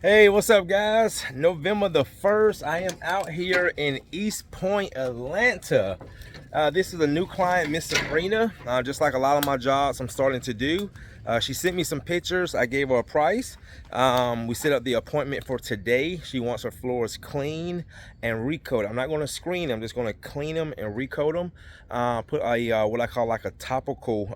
Hey, what's up, guys? November the 1st, I am out here in East Point, Atlanta. This is a new client, Miss Sabrina. Just like a lot of my jobs I'm starting to do. She sent me some pictures. I gave her a price. We set up the appointment for today. She wants her floors clean and recoat. I'm not going to screen them. I'm just going to clean them and recoat them. Put a what I call like a topical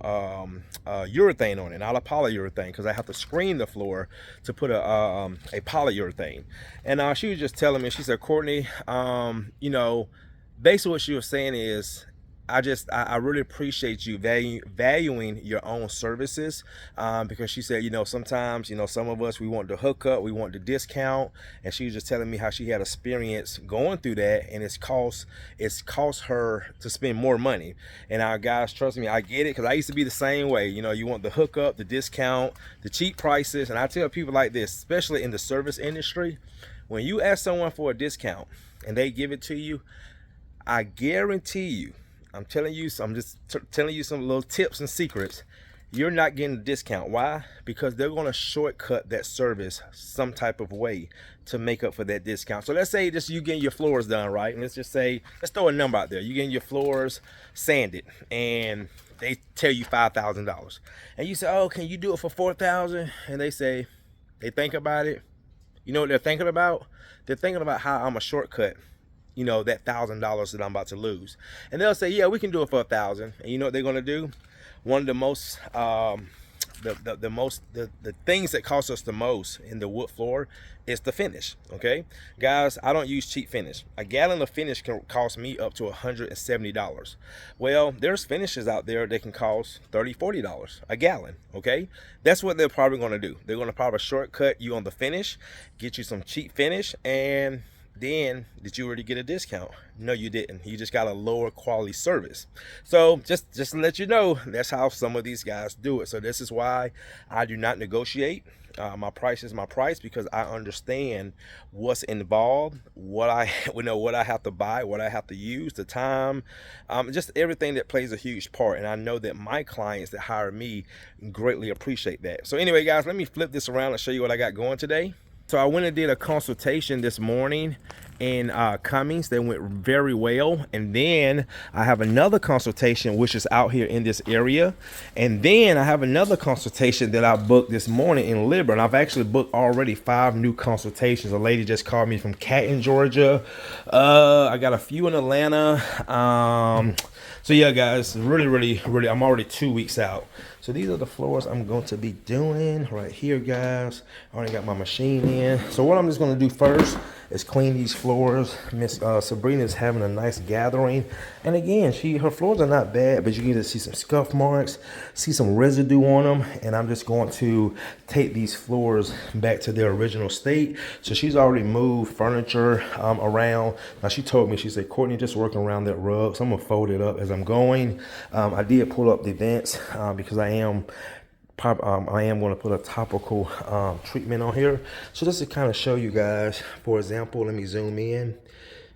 urethane on it, not a polyurethane, because I have to screen the floor to put a polyurethane. And she was just telling me, she said, Courtney, basically what she was saying is, I really appreciate you valuing your own services, because she said, sometimes, some of us, we want the hookup, we want the discount. And she was just telling me how she had experience going through that, and it's cost her to spend more money. And guys, trust me, I get it, because I used to be the same way. You want the hookup, the discount, the cheap prices. And I tell people like this, especially in the service industry, when you ask someone for a discount and they give it to you, I guarantee you, I'm telling you, I'm just telling you some little tips and secrets. You're not getting a discount. Why? Because they're going to shortcut that service some type of way to make up for that discount. So let's say just you getting your floors done, right? And let's just say, let's throw a number out there. You getting your floors sanded, and they tell you $5,000, and you say, "Oh, can you do it for $4,000?" And they say, they think about it. You know what they're thinking about? They're thinking about how I'm a shortcut, that $1,000 that I'm about to lose. And they'll say, yeah, we can do it for $1,000. And you know what they're gonna do? One of the most the things that cost us the most in the wood floor is the finish. Okay, guys, I don't use cheap finish. A gallon of finish can cost me up to $170. Well, there's finishes out there that can cost $30-$40 a gallon. Okay, that's what they're probably going to do. They're going to probably shortcut you on the finish, get you some cheap finish, and then did you already get a discount? No, you didn't. You just got a lower quality service. So just to let you know, that's how some of these guys do it. So this is why I do not negotiate. My price is my price, because I understand what's involved, what I what I have to buy, what I have to use, the time, just everything that plays a huge part. And I know that my clients that hire me greatly appreciate that. So anyway, guys, let me flip this around and show you what I got going today. So I went and did a consultation this morning in Cummings. They went very well. And then I have another consultation, which is out here in this area. And then I have another consultation that I booked this morning in Liber. And I've actually booked already 5 new consultations. A lady just called me from Canton, Georgia. I got a few in Atlanta. So yeah, guys, really, I'm already 2 weeks out. So these are the floors I'm going to be doing right here, guys. I already got my machine in. So what I'm just going to do first is clean these floors. Miss Sabrina is having a nice gathering. And again, her floors are not bad, but you can see some scuff marks, see some residue on them. And I'm just going to take these floors back to their original state. So she's already moved furniture around. Now she told me, she said, Courtney, just working around that rug. So I'm going to fold it up as I'm going. I did pull up the vents because I am going to put a topical treatment on here. So just to kind of show you guys, for example, let me zoom in.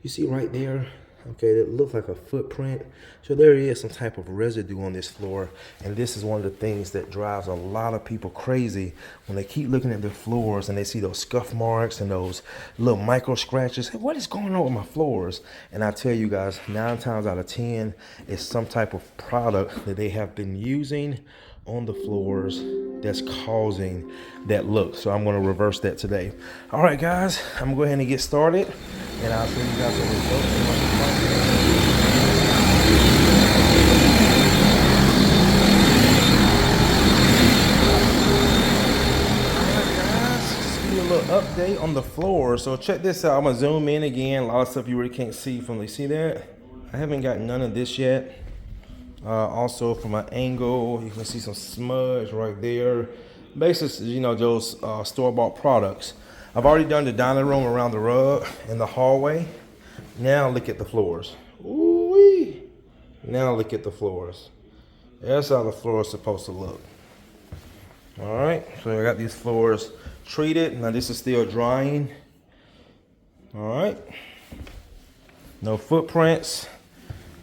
You see right there, okay, it looks like a footprint. So there is some type of residue on this floor. And this is one of the things that drives a lot of people crazy when they keep looking at their floors and they see those scuff marks and those little micro scratches. Hey, what is going on with my floors? And I tell you guys, 9 times out of 10, it's some type of product that they have been using on the floors that's causing that look. So I'm going to reverse that today. All right, guys, I'm going to go ahead and get started, and I'll show you guys the results. Update on the floor. So check this out. I'm gonna zoom in again. A lot of stuff you really can't see from. You see that? I haven't got none of this yet. Also from an angle, you can see some smudge right there. Basically, those store-bought products. I've already done the dining room around the rug and the hallway. Now look at the floors. Ooh-wee. Now look at the floors. That's how the floor is supposed to look. All right, so I got these floors treated. Now this is still drying. All right, no footprints.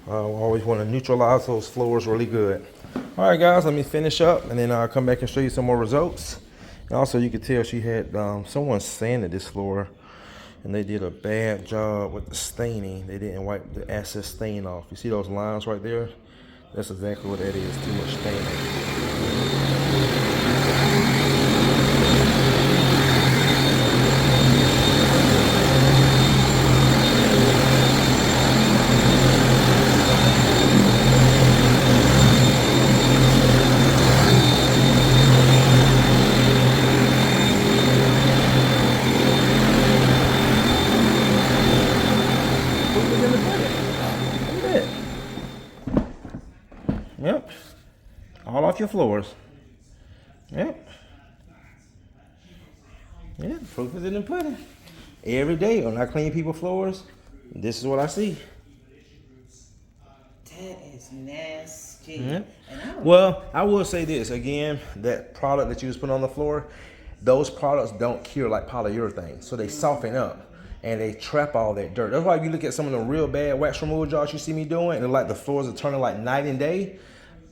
I always want to neutralize those floors really good. All right, guys, let me finish up, and then I'll come back and show you some more results, Also, you could tell she had someone sanded this floor, and they did a bad job with the staining. They didn't wipe the excess stain off. You see those lines right there? That's exactly what that is. Too much staining. Yep. All off your floors. Yep. Yeah, proof is in the pudding. Every day when I clean people's floors, this is what I see. That is nasty. Yep. Well, I will say this again, that product that you was putting on the floor, those products don't cure like polyurethane. So they soften up and they trap all that dirt. That's why if you look at some of the real bad wax removal jobs you see me doing, and like the floors are turning like night and day.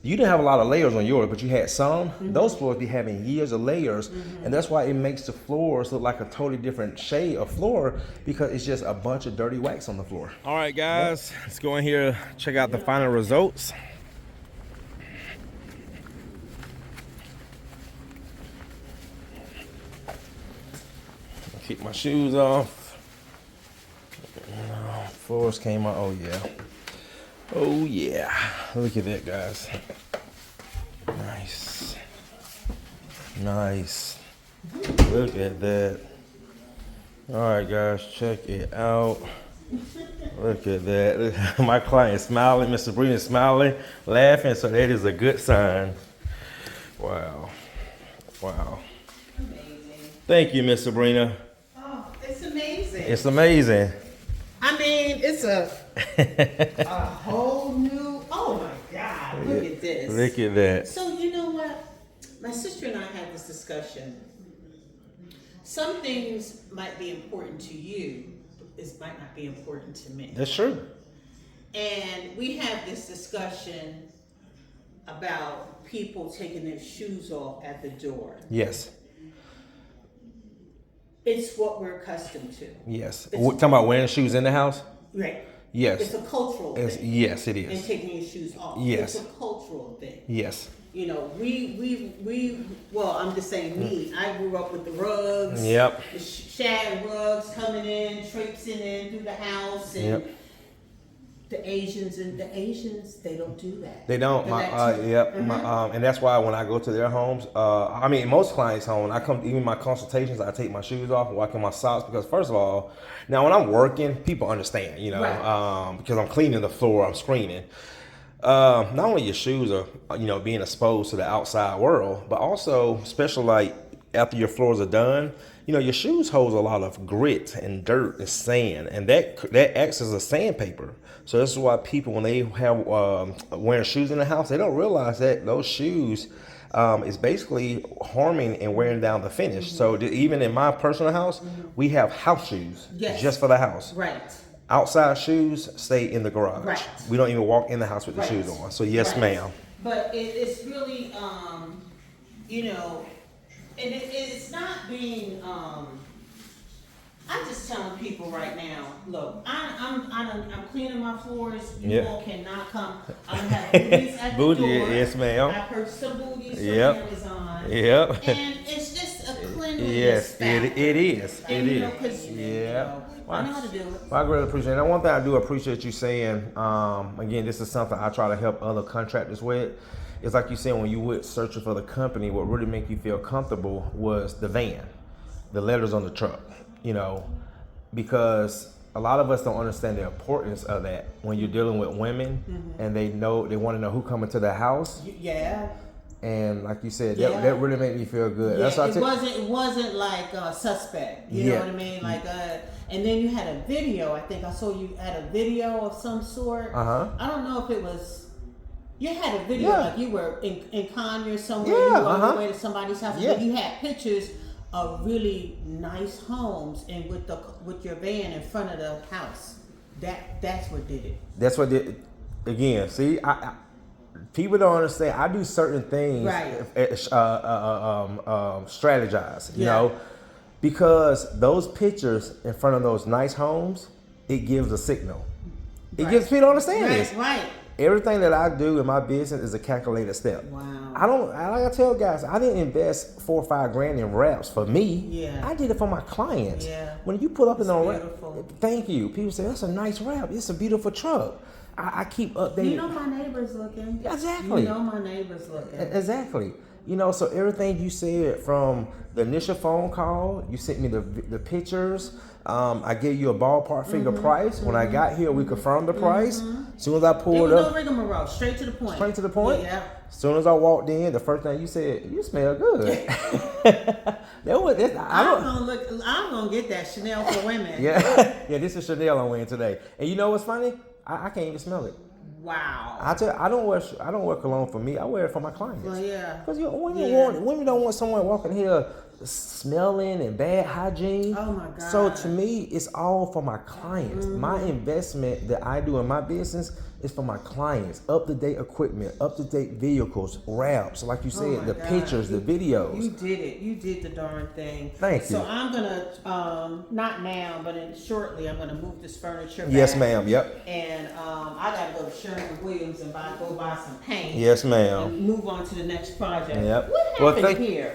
You didn't have a lot of layers on yours, but you had some. Those floors be having years of layers, and that's why it makes the floors look like a totally different shade of floor, because it's just a bunch of dirty wax on the floor. All right, guys, let's go in here, check out the final results. Keep my shoes off. Floors came out. Oh yeah. Oh yeah. Look at that, guys. Nice. Nice. Look at that. All right, guys, check it out. Look at that. My client is smiling. Mr. Breen is smiling, laughing. So that is a good sign. Wow. Wow. Amazing. Thank you, Miss Sabrina. Oh, it's amazing. It's amazing. I mean, it's a whole new. Oh my God! Look at this. Look at that. So you know what? My sister and I had this discussion. Some things might be important to you, it might not be important to me. That's true. And we have this discussion about people taking their shoes off at the door. Yes. It's what we're accustomed to. Yes. We're talking about wearing shoes in the house? Right. Yes. It's a cultural thing. Yes, it And is. taking your shoes off. Yes. It's a cultural thing. Yes. You know, well, I'm just saying me. I grew up with the rugs. Yep. The shag rugs coming in, traipsing in through the house. And Yep. the Asians, they don't do that. They don't. And that's why when I go to their homes, I mean, most clients' home, I come, even my consultations, I take my shoes off and walk in my socks, because first of all, now when I'm working, people understand, you know, Right. Because I'm cleaning the floor, I'm screening. Not only your shoes are, you know, being exposed to the outside world, but also, especially like after your floors are done, you know, your shoes hold a lot of grit and dirt and sand, and that acts as a sandpaper. So this is why people, when they have wearing shoes in the house, they don't realize that those shoes is basically harming and wearing down the finish. So even in my personal house, we have house shoes just for the house. Right. Outside shoes stay in the garage. Right. We don't even walk in the house with the shoes on. So yes, ma'am. But it's really, you know, and it's not being. I'm just telling people right now. Look, I'm cleaning my floors. You all cannot come. I have booties at the Booty, door. yes, ma'am. I purchased some booties from Yep. Amazon. Yep. And it's just a cleanliness Yes, factor. it is. And, It you know, is. 'cause, you Yeah. know, I know how to do it. Well, I really appreciate it. And one thing I do appreciate you saying, again, this is something I try to help other contractors with. It's like you said, when you were searching for the company, what really made you feel comfortable was the van, the letters on the truck, you know, because a lot of us don't understand the importance of that when you're dealing with women and they want to know who coming to their house. Yeah. And like you said, Yeah. that really made me feel good. Yeah, That's why it wasn't like suspect. You know what I mean? Like and then you had a video. I think I saw you had a video of some sort. I don't know if it was. You had a video like you were in Conyers somewhere. You were on your way to somebody's house. Yeah. And you had pictures of really nice homes and with your van in front of the house. That's what did it. That's what did. Again, see, People don't understand. I do certain things, Right. Strategize, you Yeah. know, because those pictures in front of those nice homes, it gives a signal. It Right. gives people understand this. Right. Everything that I do in my business is a calculated step. Wow. Like I tell guys, I didn't invest 4 or 5 grand in wraps for me. Yeah. I did it for my clients. Yeah. When you put up in a wrap, beautiful. thank you. People say that's a nice wrap. It's a beautiful truck. I keep updating. You know my neighbor's looking. Exactly. You know my neighbor's looking. Exactly. You know, so everything you said from the initial phone call, you sent me the pictures. I gave you a ballpark figure price. When I got here, we confirmed the price. As soon as I There pulled was no up, rigmarole. Straight to the point. straight to the point. Yeah. As soon as I walked in, the first thing you said, "You smell good." I'm gonna get that Chanel for women. Yeah, yeah. This is Chanel I'm wearing today, and you know what's funny? I can't even smell it. Wow. I don't wear cologne for me. I wear it for my clients. Well, yeah. Because Yeah. women don't want someone walking here smelling and bad hygiene. Oh my God. So to me, it's all for my clients. My investment that I do in my business is for my clients. Up to date equipment, up to date vehicles, wraps, like you said, my the God. pictures, the videos. You did it. You did the darn thing. Thank you. So I'm gonna not now, but shortly, I'm gonna move this furniture back. Yes, ma'am. Yep. And I gotta go to Sherman Williams and go buy some paint. Yes, ma'am. And move on to the next project. Yep. What Well, happened thank- here?